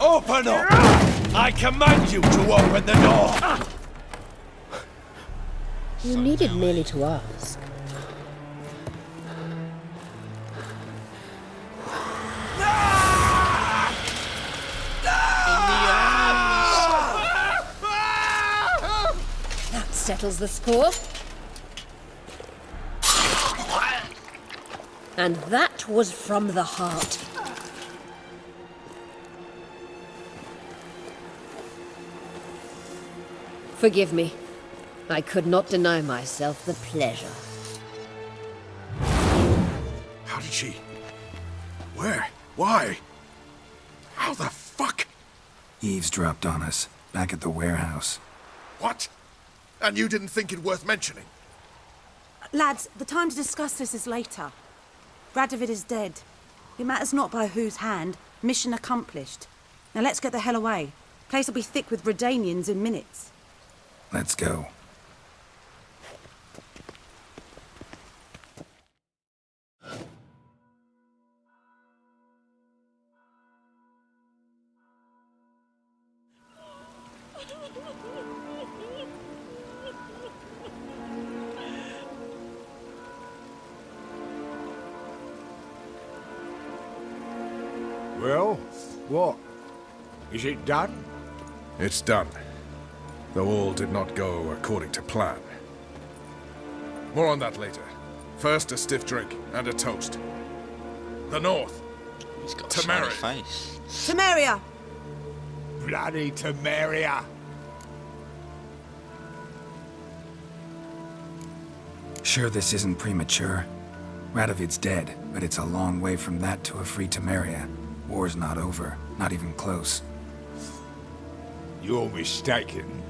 Open up! I command you to open the door! You needed merely to ask. That settles the score. And that was from the heart. Forgive me. I could not deny myself the pleasure. How did she... Where? Why? How the fuck? Eavesdropped on us, back at the warehouse. What? And you didn't think it worth mentioning? Lads, the time to discuss this is later. Radovid is dead. It matters not by whose hand. Mission accomplished. Now let's get the hell away. Place will be thick with Redanians in minutes. Let's go. Well, what? Is it done? It's done. Though all did not go according to plan. More on that later. First, a stiff drink and a toast. The North. He's got a smiley Temeria. face. Temeria! Bloody Temeria! Sure this isn't premature. Radovid's dead, but it's a long way from that to a free Temeria. War's not over, not even close. You're mistaken.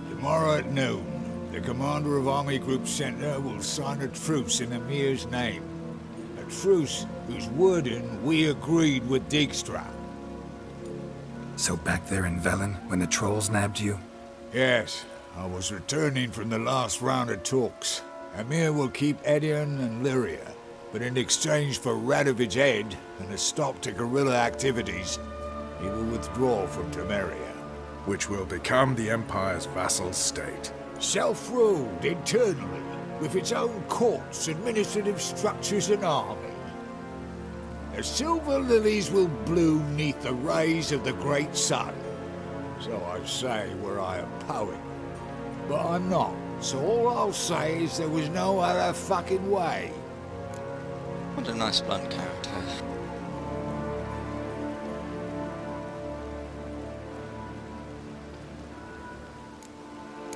Tomorrow at noon, the commander of Army Group Center will sign a truce in Emir's name. A truce whose wording we agreed with Dijkstra. So back there in Velen, when the trolls nabbed you? Yes, I was returning from the last round of talks. Emir will keep Edion and Lyria, but in exchange for Radovid's head and a stop to guerrilla activities, he will withdraw from Temeria. Which will become the Empire's vassal state. Self-ruled internally, with its own courts, administrative structures and army. The silver lilies will bloom neath the rays of the great sun. So I say were I a poet. But I'm not, so all I'll say is there was no other fucking way. What a nice blunt character.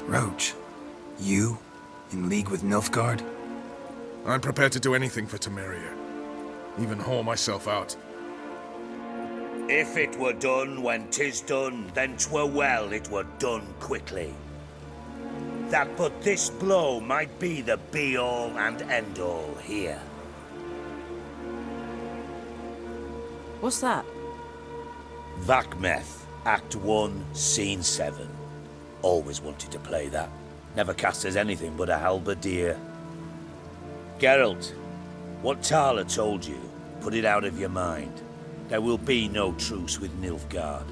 Roach, you? In league with Nilfgaard? I'm prepared to do anything for Temeria. Even haul myself out. If it were done when 'tis done, then 'twere well it were done quickly. That but this blow might be the be-all and end-all here. What's that? Vakmeth, Act 1, Scene 7. Always wanted to play that. Never cast as anything but a halberdier. Geralt, what Tala told you, put it out of your mind. There will be no truce with Nilfgaard.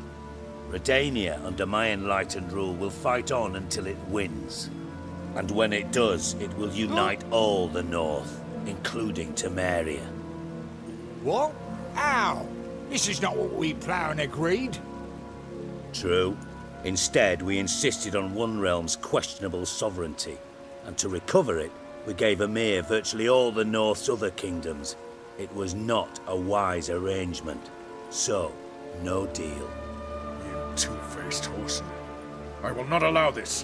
Redania, under my enlightened rule, will fight on until it wins. And when it does, it will unite all the North, including Temeria. What? How? This is not what we planned and agreed. True. Instead, we insisted on one realm's questionable sovereignty, and to recover it, we gave Emir virtually all the North's other kingdoms. It was not a wise arrangement. So, no deal. You two-faced whoreson. I will not allow this.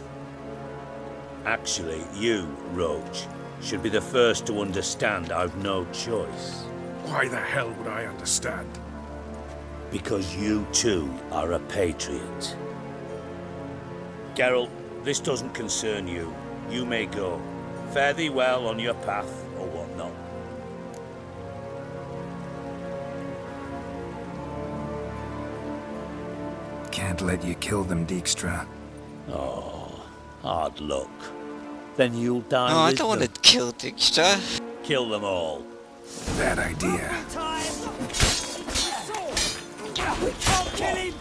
Actually, you, Roach, should be the first to understand I've no choice. Why the hell would I understand? Because you, too, are a patriot. Geralt, this doesn't concern you. You may go. Fare thee well on your path, or whatnot. Can't let you kill them, Dijkstra. Oh, hard luck. Then you'll die No, I with don't want them. to kill Dijkstra. Kill them all. Bad idea. Kill him!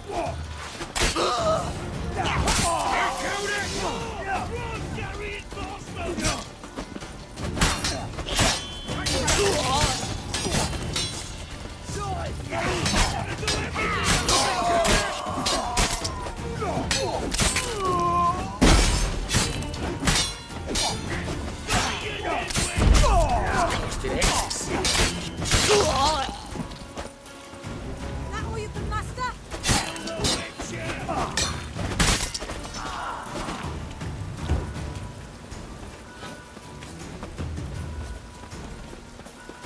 That all you can muster?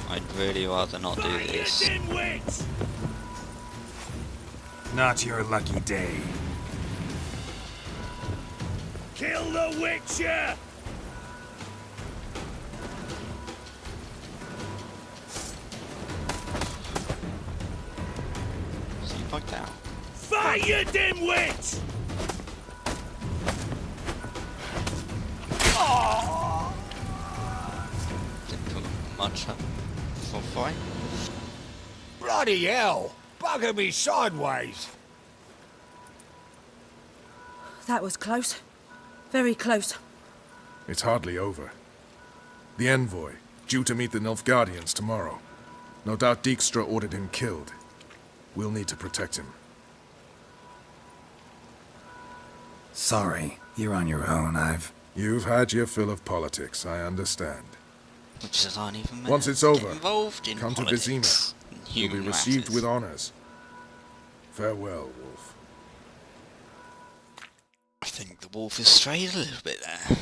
I'd really rather not do this. Not your lucky day. Kill the Witcher! So you bugged out. Fire, you dimwit! Didn't put much up for fight. Bloody hell! Bugger me sideways! That was close. Very close. It's hardly over. The envoy, due to meet the Nilfgaardians tomorrow. No doubt Dijkstra ordered him killed. We'll need to protect him. Sorry, you're on your own. You've had your fill of politics, I understand. Which is aren't even Once it's get over, involved in come to politics Vizima. and You'll be human received matters. with honors. Farewell, Wolf. I think the wolf is strayed a little bit there.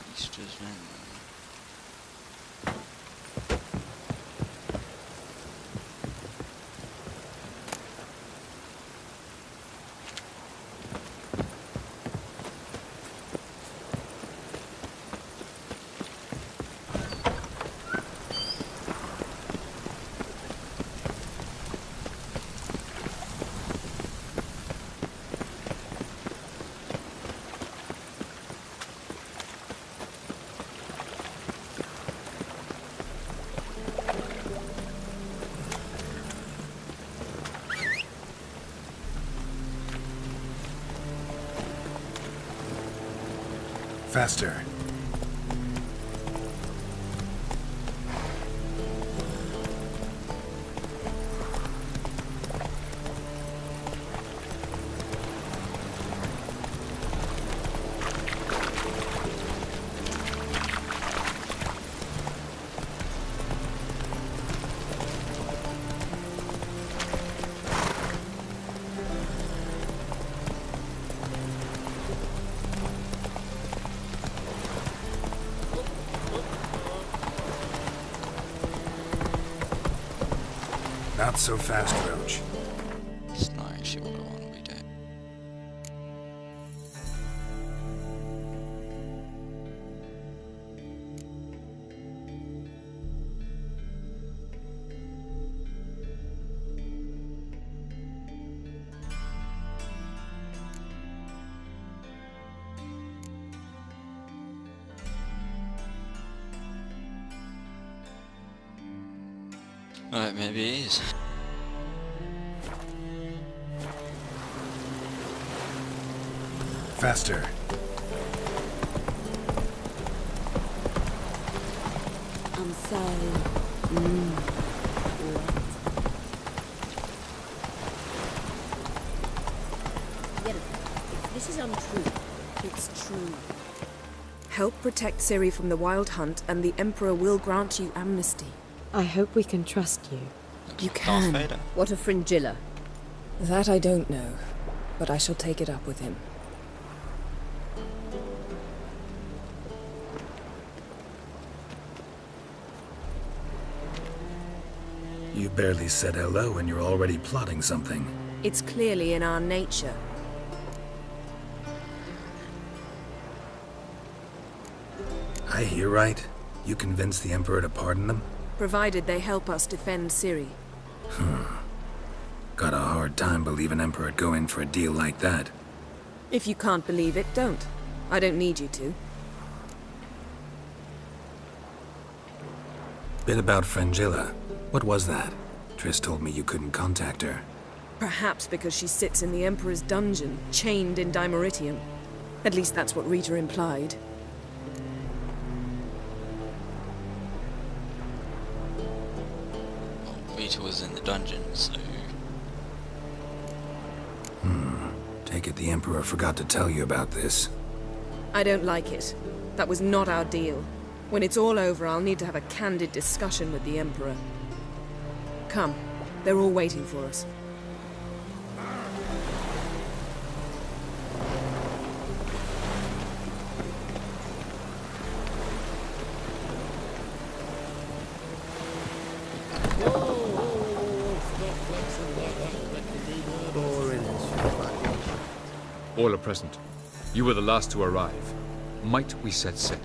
Dijkstra's men. Faster. Not so fast, Roach. It's not actually what I want to be doing. Alright, maybe it is. Faster. I'm so... Yet, if this is untrue, it's true. Help protect Ciri from the Wild Hunt, and the Emperor will grant you amnesty. I hope we can trust you. Looks You like Darth can. Vader. What of Fringilla? That I don't know, but I shall take it up with him. You barely said hello and you're already plotting something. It's clearly in our nature. I hear right? You convinced the Emperor to pardon them? Provided they help us defend Ciri. Got a hard time believing Emperor'd go in for a deal like that. If you can't believe it, don't. I don't need you to. Bit about Fringilla. What was that? Triss told me you couldn't contact her. Perhaps because she sits in the Emperor's dungeon, chained in Dimeritium. At least that's what Rita implied. Well, Rita was in the dungeon, so... Take it the Emperor forgot to tell you about this. I don't like it. That was not our deal. When it's all over, I'll need to have a candid discussion with the Emperor. Come. They're all waiting for us. All are present. You were the last to arrive. Might we set sail?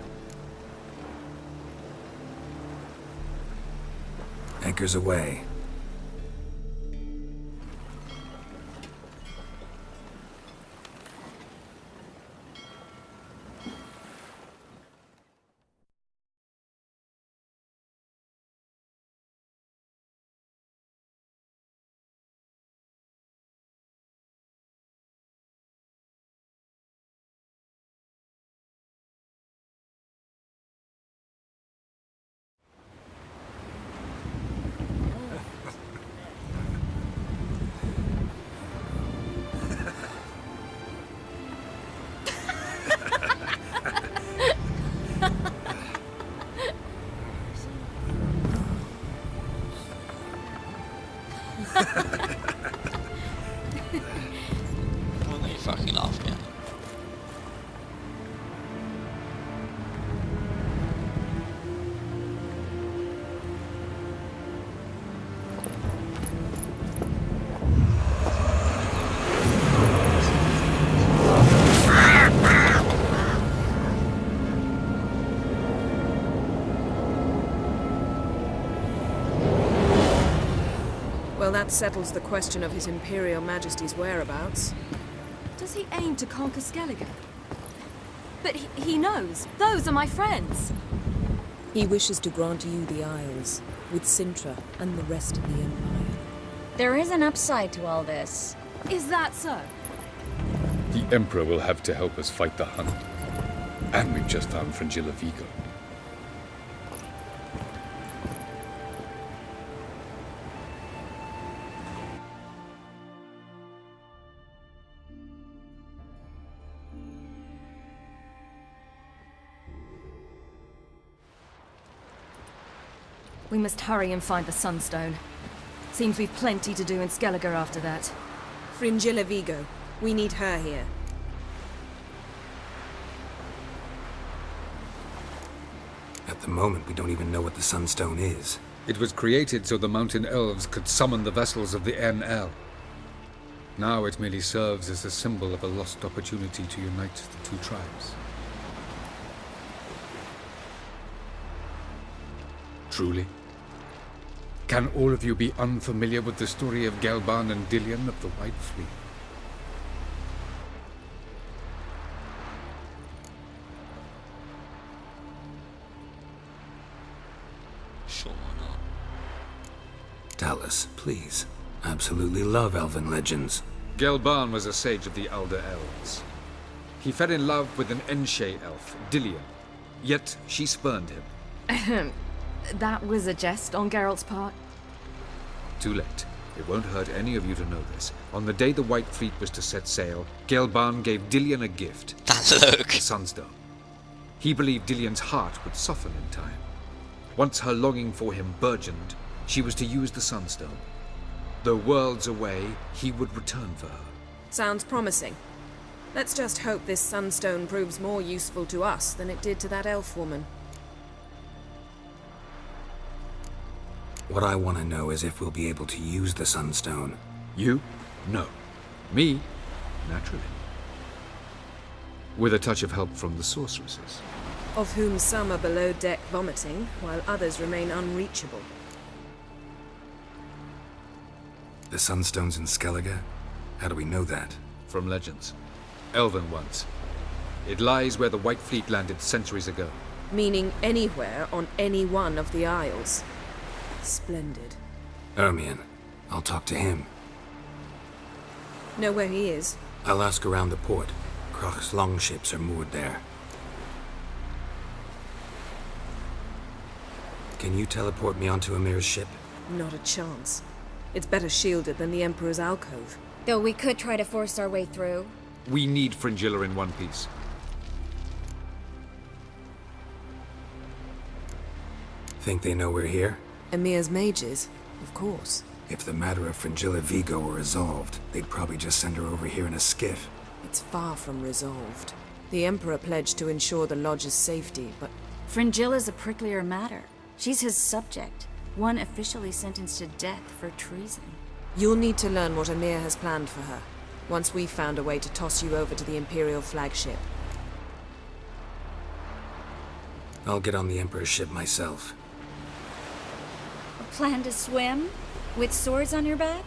Anchors away. What are you fucking laughing at? Well, that settles the question of His Imperial Majesty's whereabouts. Does he aim to conquer Skellige? But he knows. Those are my friends. He wishes to grant you the Isles, with Sintra and the rest of the Empire. There is an upside to all this. Is that so? The Emperor will have to help us fight the Hunt. And we've just found Fringilla Vigo. We must hurry and find the Sunstone. Seems we've plenty to do in Skellige after that. Fringilla Vigo. We need her here. At the moment, we don't even know what the Sunstone is. It was created so the Mountain Elves could summon the vessels of the NL. Now it merely serves as a symbol of a lost opportunity to unite the two tribes. Truly? Can all of you be unfamiliar with the story of Gelban and Dillion of the White Fleet? Sure, why not? Tell us, please. Absolutely love elven legends. Gelban was a sage of the Elder Elves. He fell in love with an Enshe elf, Dillion. Yet she spurned him. That was a jest on Geralt's part. Too late. It won't hurt any of you to know this. On the day the White Fleet was to set sail, Gelban gave Dillion a gift. That look! The Sunstone. He believed Dillion's heart would soften in time. Once her longing for him burgeoned, she was to use the Sunstone. Though worlds away, he would return for her. Sounds promising. Let's just hope this Sunstone proves more useful to us than it did to that elf woman. What I want to know is if we'll be able to use the Sunstone. You? No. Me? Naturally. With a touch of help from the sorceresses. Of whom some are below deck vomiting, while others remain unreachable. The Sunstone's in Skellige? How do we know that? From legends. Elven ones. It lies where the White Fleet landed centuries ago. Meaning anywhere on any one of the Isles. Splendid. Ermion. I'll talk to him. Know where he is? I'll ask around the port. Krach's longships are moored there. Can you teleport me onto Amir's ship? Not a chance. It's better shielded than the Emperor's alcove. Though we could try to force our way through. We need Fringilla in one piece. Think they know we're here? Emir's mages, of course. If the matter of Fringilla Vigo were resolved, they'd probably just send her over here in a skiff. It's far from resolved. The Emperor pledged to ensure the Lodge's safety, but... Fringilla's a pricklier matter. She's his subject, one officially sentenced to death for treason. You'll need to learn what Emir has planned for her, once we've found a way to toss you over to the Imperial flagship. I'll get on the Emperor's ship myself. A plan to swim? With swords on your back?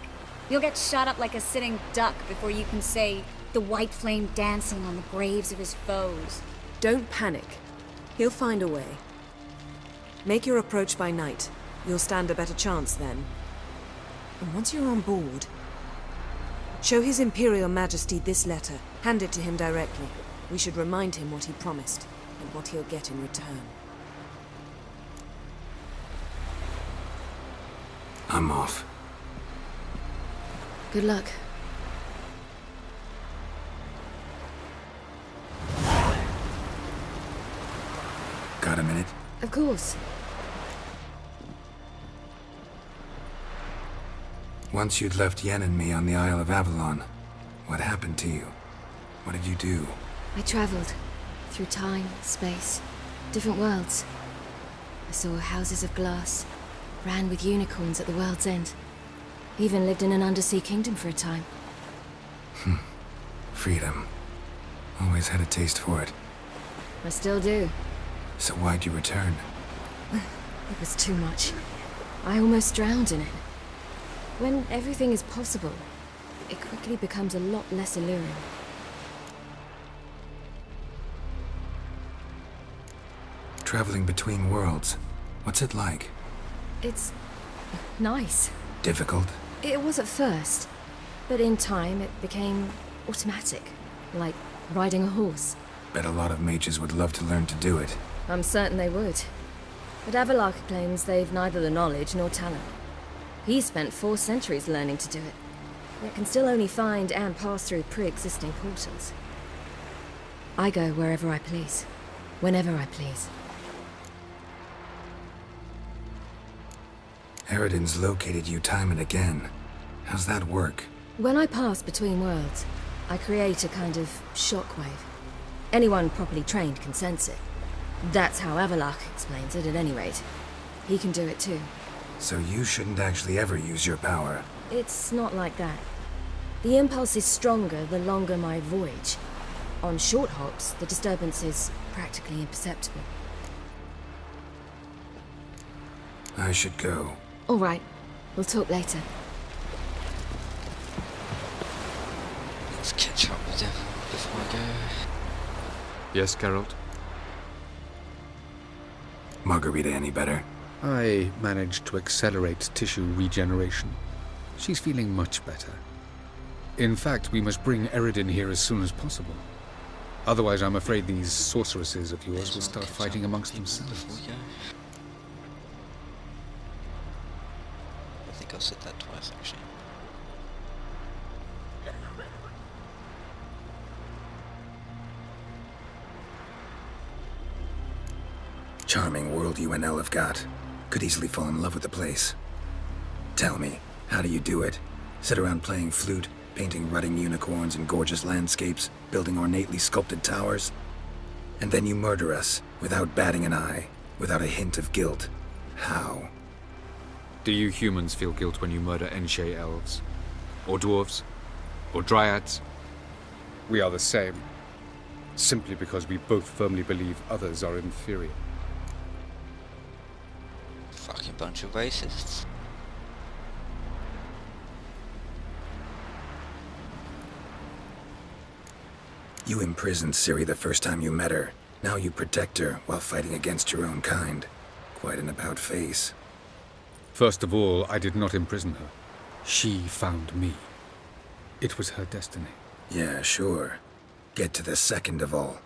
You'll get shot up like a sitting duck before you can say, the white flame dancing on the graves of his foes. Don't panic. He'll find a way. Make your approach by night. You'll stand a better chance then. And once you're on board, show His Imperial Majesty this letter. Hand it to him directly. We should remind him what he promised, and what he'll get in return. I'm off. Good luck. Got a minute? Of course. Once you'd left Yen and me on the Isle of Avalon, what happened to you? What did you do? I traveled through time, space, different worlds. I saw houses of glass, ran with unicorns at the world's end. Even lived in an undersea kingdom for a time. Freedom. Always had a taste for it. I still do. So why'd you return? It was too much. I almost drowned in it. When everything is possible, it quickly becomes a lot less alluring. Traveling between worlds. What's it like? It's nice. Difficult? It was at first, but in time it became automatic, like riding a horse. Bet a lot of mages would love to learn to do it. I'm certain they would. But Avalark claims they've neither the knowledge nor talent. He spent 4 centuries learning to do it, yet can still only find and pass through pre-existing portals. I go wherever I please, whenever I please. Eredin's located you time and again. How's that work? When I pass between worlds, I create a kind of shockwave. Anyone properly trained can sense it. That's how Avalark explains it, at any rate. He can do it too. So you shouldn't actually ever use your power. It's not like that. The impulse is stronger the longer my voyage. On short hops, the disturbance is practically imperceptible. I should go. All right. We'll talk later. Let's catch up with them before I go. Yes, Geralt? Margarita any better? I managed to accelerate tissue regeneration. She's feeling much better. In fact, we must bring Eredin here as soon as possible. Otherwise, I'm afraid these sorceresses of yours will start fighting amongst themselves. I think I've said that twice, actually. Charming world you and Elle have got. Could easily fall in love with the place. Tell me, how do you do it? Sit around playing flute, painting rutting unicorns and gorgeous landscapes, building ornately sculpted towers? And then you murder us, without batting an eye, without a hint of guilt. How? Do you humans feel guilt when you murder Enshe elves? Or dwarves? Or dryads? We are the same, simply because we both firmly believe others are inferior. Fucking bunch of racists. You imprisoned Ciri the first time you met her. Now you protect her while fighting against your own kind. Quite an about-face. First of all, I did not imprison her. She found me. It was her destiny. Yeah, sure. Get to the second of all.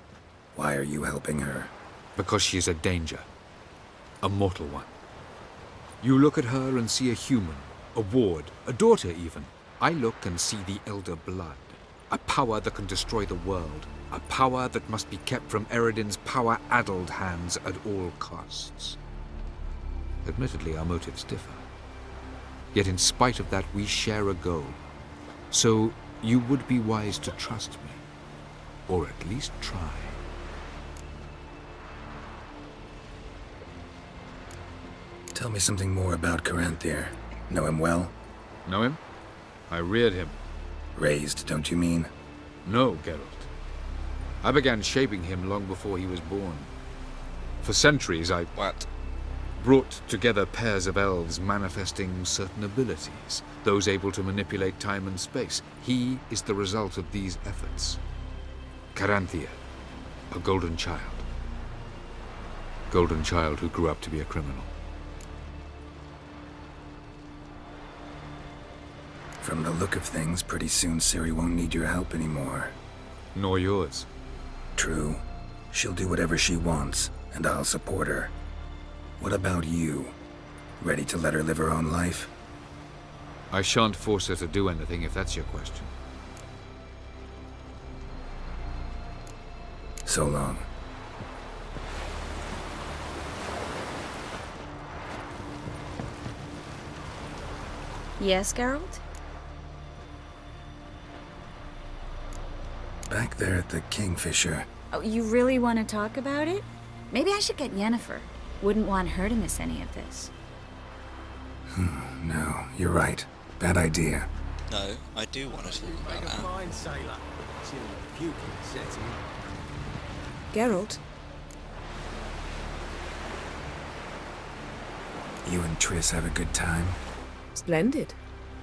Why are you helping her? Because she is a danger. A mortal one. You look at her and see a human, a ward, a daughter even. I look and see the Elder Blood. A power that can destroy the world. A power that must be kept from Eredin's power-addled hands at all costs. Admittedly, our motives differ. Yet in spite of that, we share a goal. So, you would be wise to trust me. Or at least try. Tell me something more about Caranthir. Know him well? Know him? I reared him. Raised, don't you mean? No, Geralt. I began shaping him long before he was born. For centuries, I brought together pairs of elves manifesting certain abilities, those able to manipulate time and space. He is the result of these efforts. Caranthir, a golden child. Golden child who grew up to be a criminal. From the look of things, pretty soon Ciri won't need your help anymore. Nor yours. True. She'll do whatever she wants, and I'll support her. What about you? Ready to let her live her own life? I shan't force her to do anything if that's your question. So long. Yes, Geralt? Back there at the Kingfisher. Oh, you really want to talk about it? Maybe I should get Yennefer. Wouldn't want her to miss any of this. No, you're right. Bad idea. No, I do want to talk about that. Geralt? You and Triss have a good time? Splendid.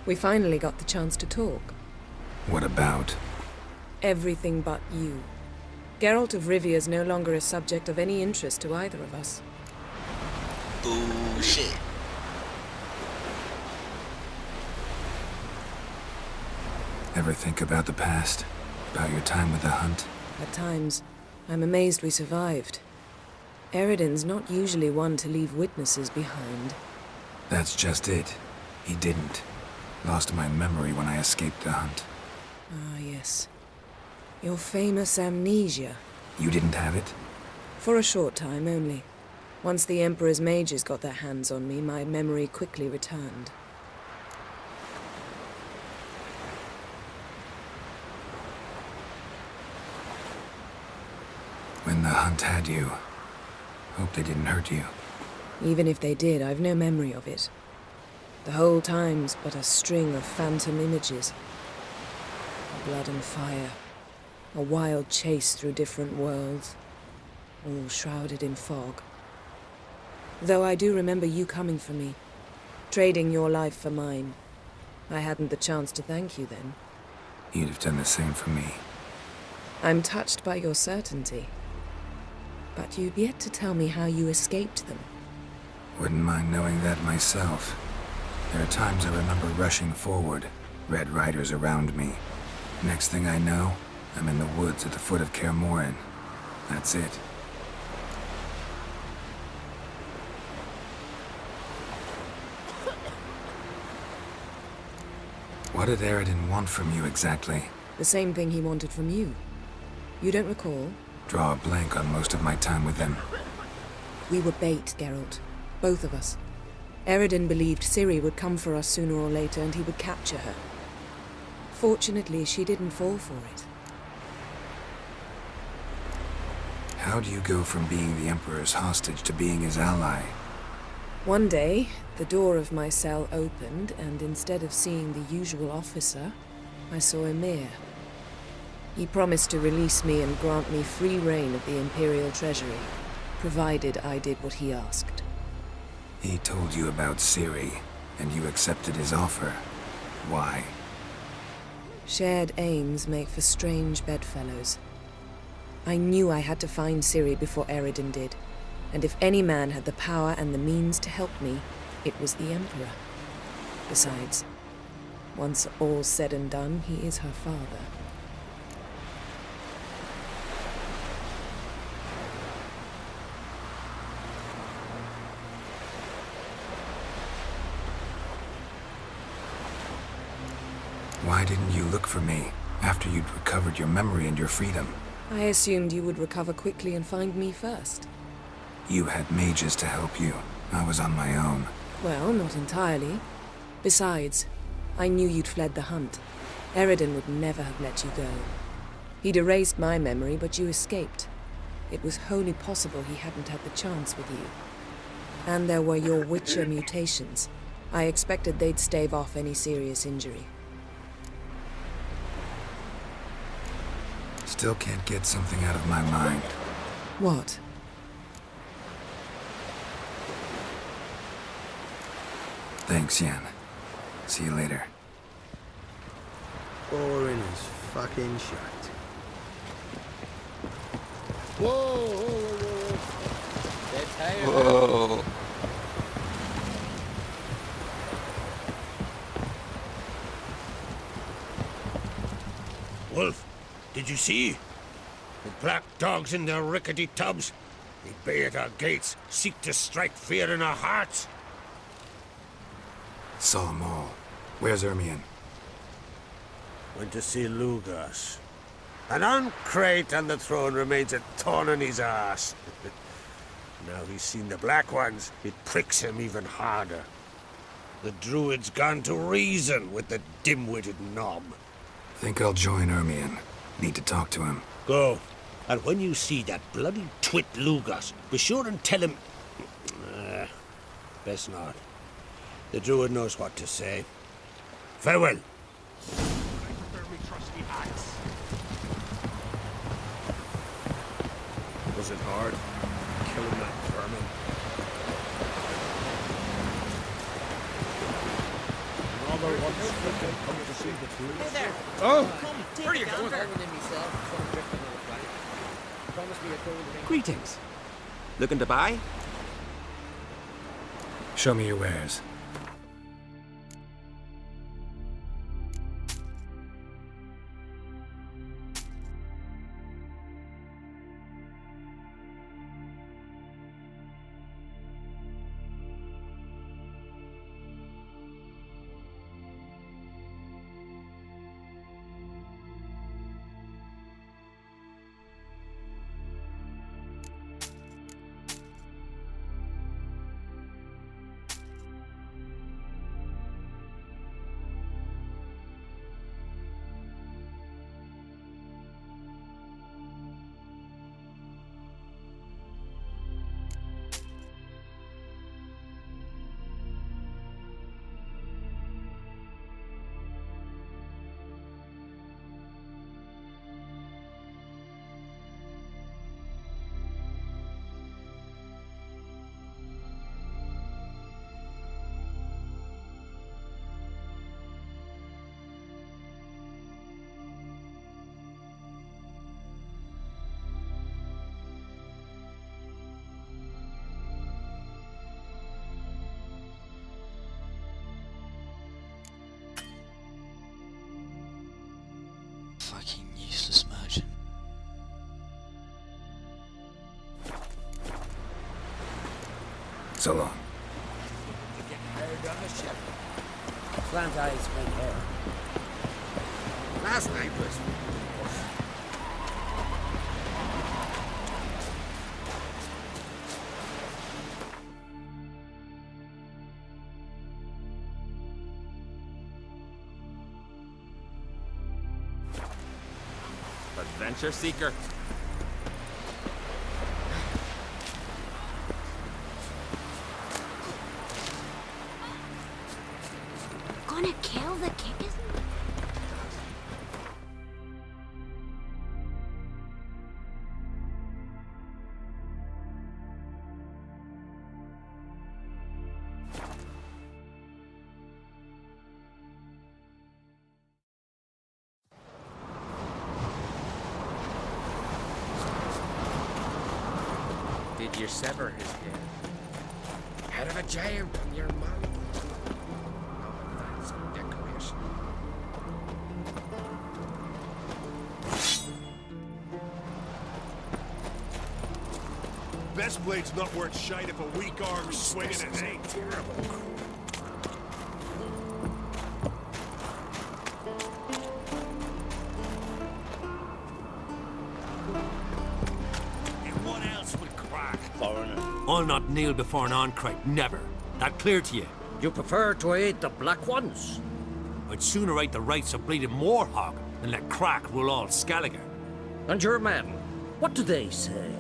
We finally got the chance to talk. What about? Everything but you. Geralt of Rivia is no longer a subject of any interest to either of us. Bullshit. Ever think about the past? About your time with the Hunt? At times, I'm amazed we survived. Eredin's not usually one to leave witnesses behind. That's just it. He didn't. Lost my memory when I escaped the Hunt. Ah, yes. Your famous amnesia. You didn't have it? For a short time only. Once the Emperor's mages got their hands on me, my memory quickly returned. When the Hunt had you, hope they didn't hurt you. Even if they did, I've no memory of it. The whole time's but a string of phantom images. Blood and fire. A wild chase through different worlds. All shrouded in fog. Though I do remember you coming for me. Trading your life for mine. I hadn't the chance to thank you then. You'd have done the same for me. I'm touched by your certainty. But you've yet to tell me how you escaped them. Wouldn't mind knowing that myself. There are times I remember rushing forward, Red Riders around me. Next thing I know, I'm in the woods at the foot of Kaer Morhen. That's it. What did Eredin want from you exactly? The same thing he wanted from you. You don't recall? Draw a blank on most of my time with him. We were bait, Geralt. Both of us. Eredin believed Ciri would come for us sooner or later and he would capture her. Fortunately, she didn't fall for it. How do you go from being the Emperor's hostage to being his ally? One day, the door of my cell opened, and instead of seeing the usual officer, I saw Emir. He promised to release me and grant me free reign of the Imperial Treasury, provided I did what he asked. He told you about Ciri, and you accepted his offer. Why? Shared aims make for strange bedfellows. I knew I had to find Ciri before Eredin did, and if any man had the power and the means to help me, it was the Emperor. Besides, once all's said and done, he is her father. Why didn't you look for me after you'd recovered your memory and your freedom? I assumed you would recover quickly and find me first. You had mages to help you. I was on my own. Well, not entirely. Besides, I knew you'd fled the hunt. Eredin would never have let you go. He'd erased my memory, but you escaped. It was wholly possible he hadn't had the chance with you. And there were your Witcher mutations. I expected they'd stave off any serious injury. Still can't get something out of my mind. What? Thanks, Yen. See you later. Boring as fucking shite. Whoa! Wolf, did you see? The black dogs in their rickety tubs. They bay at our gates, seek to strike fear in our hearts. Saw 'em all. Where's Ermion? Went to see Lugas. An uncrate on the throne remains a thorn in his ass. Now he's seen the Black Ones, it pricks him even harder. The Druid's gone to reason with the dim-witted knob. Think I'll join Ermion. Need to talk to him. Go. And when you see that bloody twit Lugas, be sure and tell him... best not. The Druid knows what to say. Farewell. Was it hard? Killing that vermin? Another one's freaking come to see the truth. Hey there! Oh! Where are you going? Greetings. Looking to buy? Show me your wares. Fucking useless merchant. So long. Slant eyes, red hair. Last night was... Adventure seeker. the kick, isn't it? Did you sever his head? Head of a giant on your mouth. Oh, that's a decoration. Best blade's not worth shite if a weak arm's swinging it ain't. Terrible. What else would crack? Foreigner. I'll not kneel before an Ancrite, never. That clear to you? You prefer to aid the Black Ones? I'd sooner aid the rights of bleeding Moorhog than let Crack rule all Skellige. And your men, what do they say?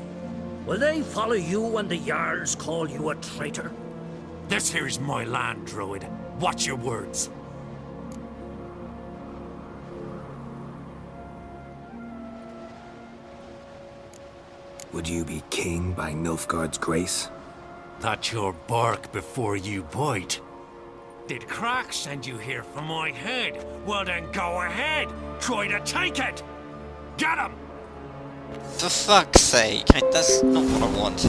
Will they follow you when the Jarls call you a traitor? This here is my land, Druid. Watch your words. Would you be king by Nilfgaard's grace? That's your bark before you bite. Did Crack send you here for my head? Well then go ahead. Try to take it. Get him! For fuck's sake, that's not what I want.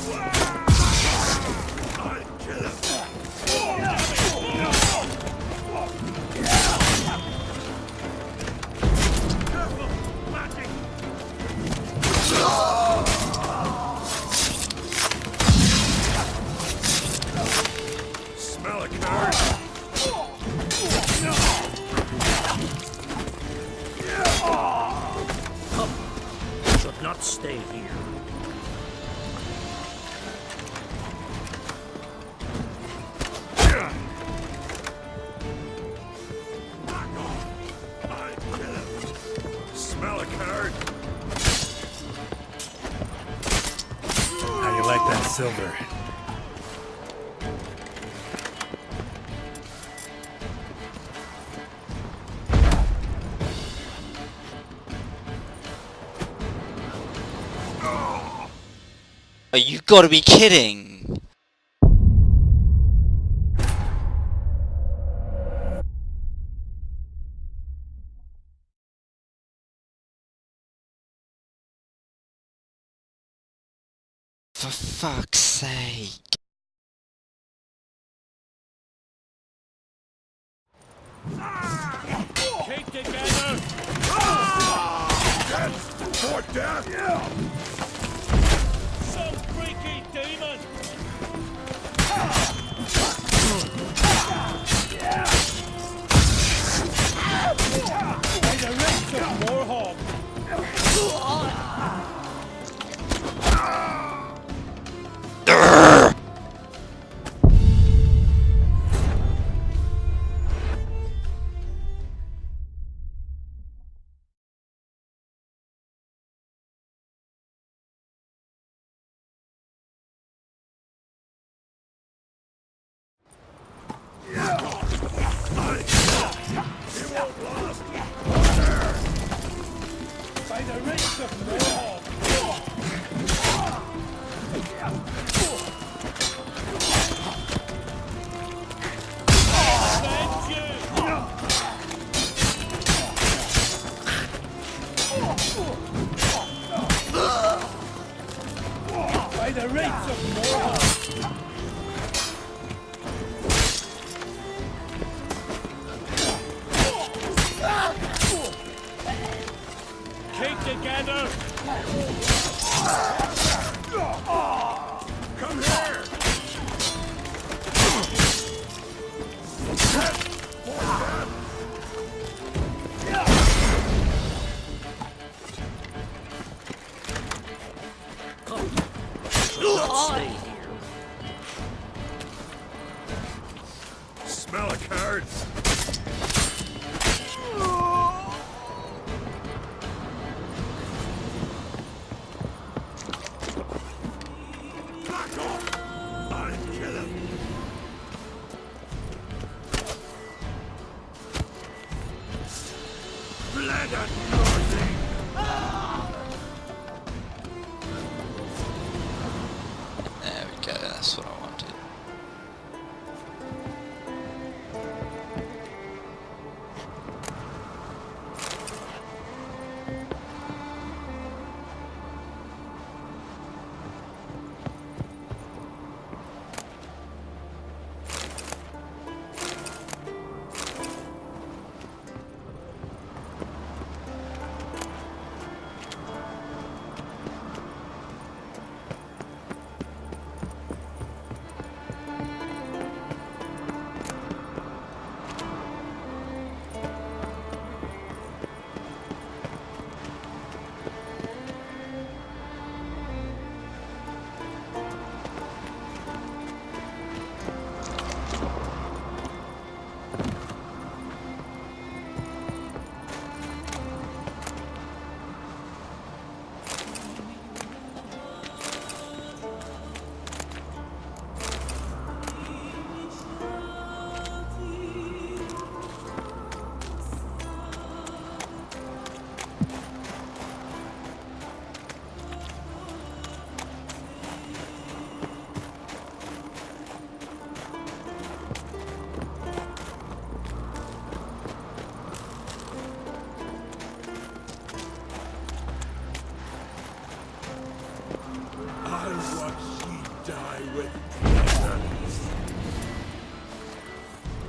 Smell a card. Come. Should not stay here. Smell a card. How you like that silver? Oh, you gotta be kidding! For fuck's sake. Keep together! For death! Some freaky demon! May the rest of Moorhog! By the rest of Moorhog! Thank you! By the rates of Moorhog! Keep together! Come here! Not stay here. Smell a cards. Dead at nothing! There we go, that's what I wanted.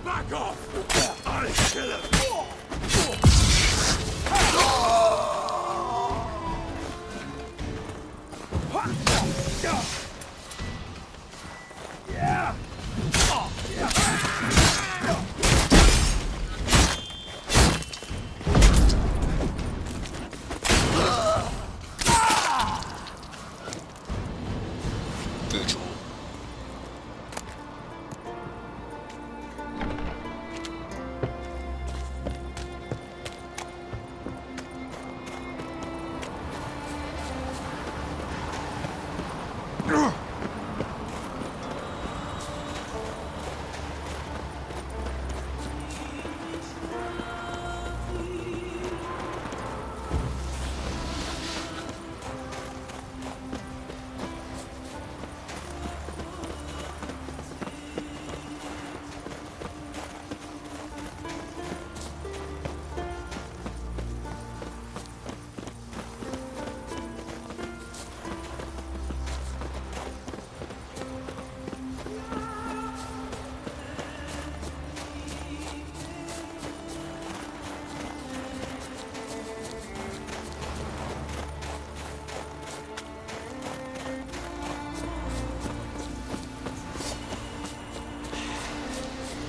Back off! I'll kill him! Brutal.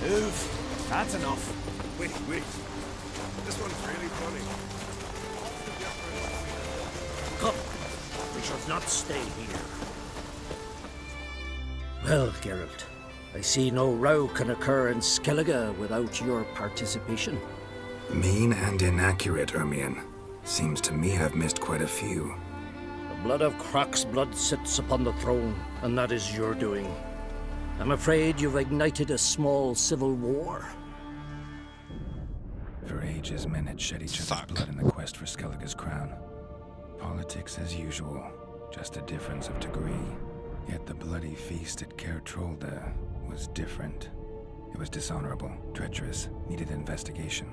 Move. That's enough. Wait. This one's really funny. Come. We shall not stay here. Well, Geralt, I see no row can occur in Skellige without your participation. Mean and inaccurate, Ermion. Seems to me I've missed quite a few. The blood of Croc's blood sits upon the throne, and that is your doing. I'm afraid you've ignited a small civil war. For ages, men had shed each other's blood in the quest for Skellige's crown. Politics as usual, just a difference of degree. Yet the bloody feast at Caer Trolda was different. It was dishonorable, treacherous, needed investigation.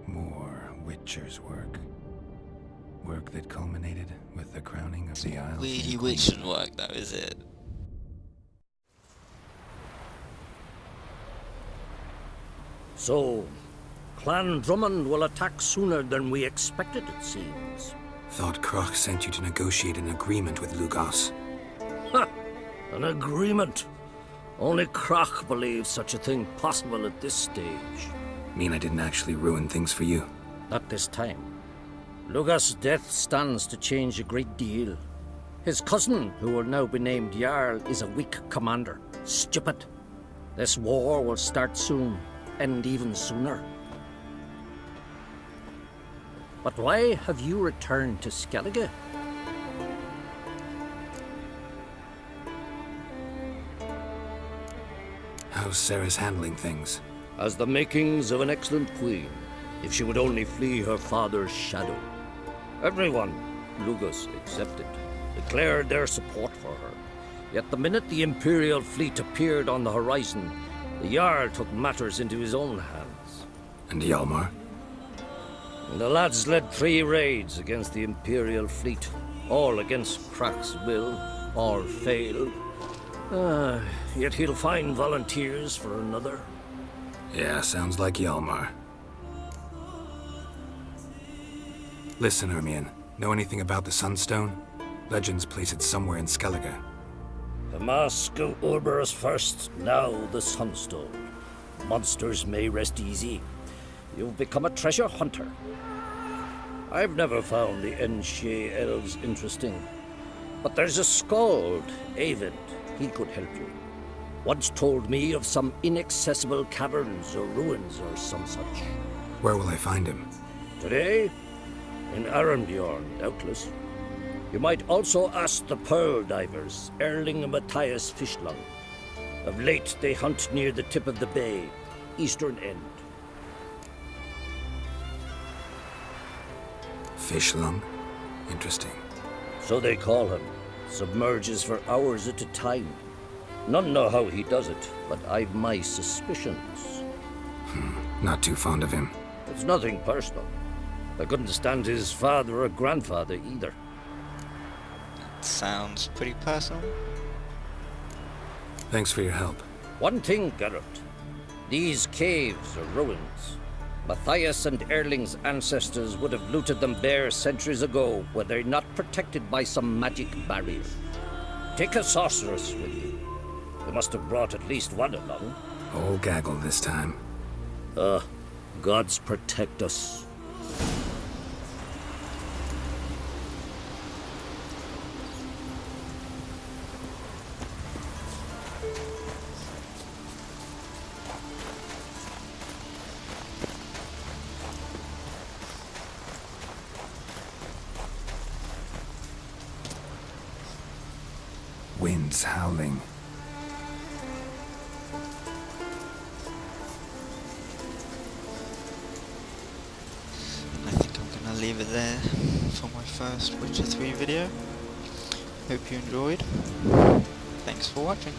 More Witcher's work. Work that culminated with the crowning of the Isle. Really Witcher work though, is it? So, Clan Drummond will attack sooner than we expected, it seems. Thought Croc sent you to negotiate an agreement with Lugos. Ha! An agreement? Only Croc believes such a thing possible at this stage. Mean I didn't actually ruin things for you? Not this time. Lugos' death stands to change a great deal. His cousin, who will now be named Jarl, is a weak commander. Stupid. This war will start soon, end even sooner. But why have you returned to Skellige? How's Sarah's handling things? Has the makings of an excellent queen. if she would only flee her father's shadow. Everyone, Lugus excepted, declared their support for her. Yet the minute the Imperial fleet appeared on the horizon, the Jarl took matters into his own hands. And Hjalmar? The lads led 3 raids against the Imperial fleet, all against Krak's will. All failed. Yet he'll find volunteers for another. Yeah, sounds like Hjalmar. Listen, Hermione, know anything about the Sunstone? Legends place it somewhere in Skellige. The mask of Urberus first, now the Sunstone. Monsters may rest easy. You've become a treasure hunter. I've never found the Enshe elves interesting. But there's a skald, Avid. He could help you. Once told me of some inaccessible caverns or ruins or some such. Where will I find him? Today? In Arenbjorn, doubtless. You might also ask the Pearl Divers, Erling and Matthias Fishlung. Of late, they hunt near the tip of the bay, eastern end. Fishlung? Interesting. So they call him. Submerges for hours at a time. None know how he does it, but I've my suspicions. Not too fond of him. It's nothing personal. I couldn't stand his father or grandfather either. That sounds pretty personal. Thanks for your help. One thing, Geralt. These caves are ruins. Matthias and Erling's ancestors would have looted them bare centuries ago were they not protected by some magic barrier. Take a sorceress with you. They must have brought at least one along. Old gaggle this time. Gods protect us. Winds howling. I think I'm gonna leave it there for my first Witcher 3 video. Hope you enjoyed. Thanks for watching.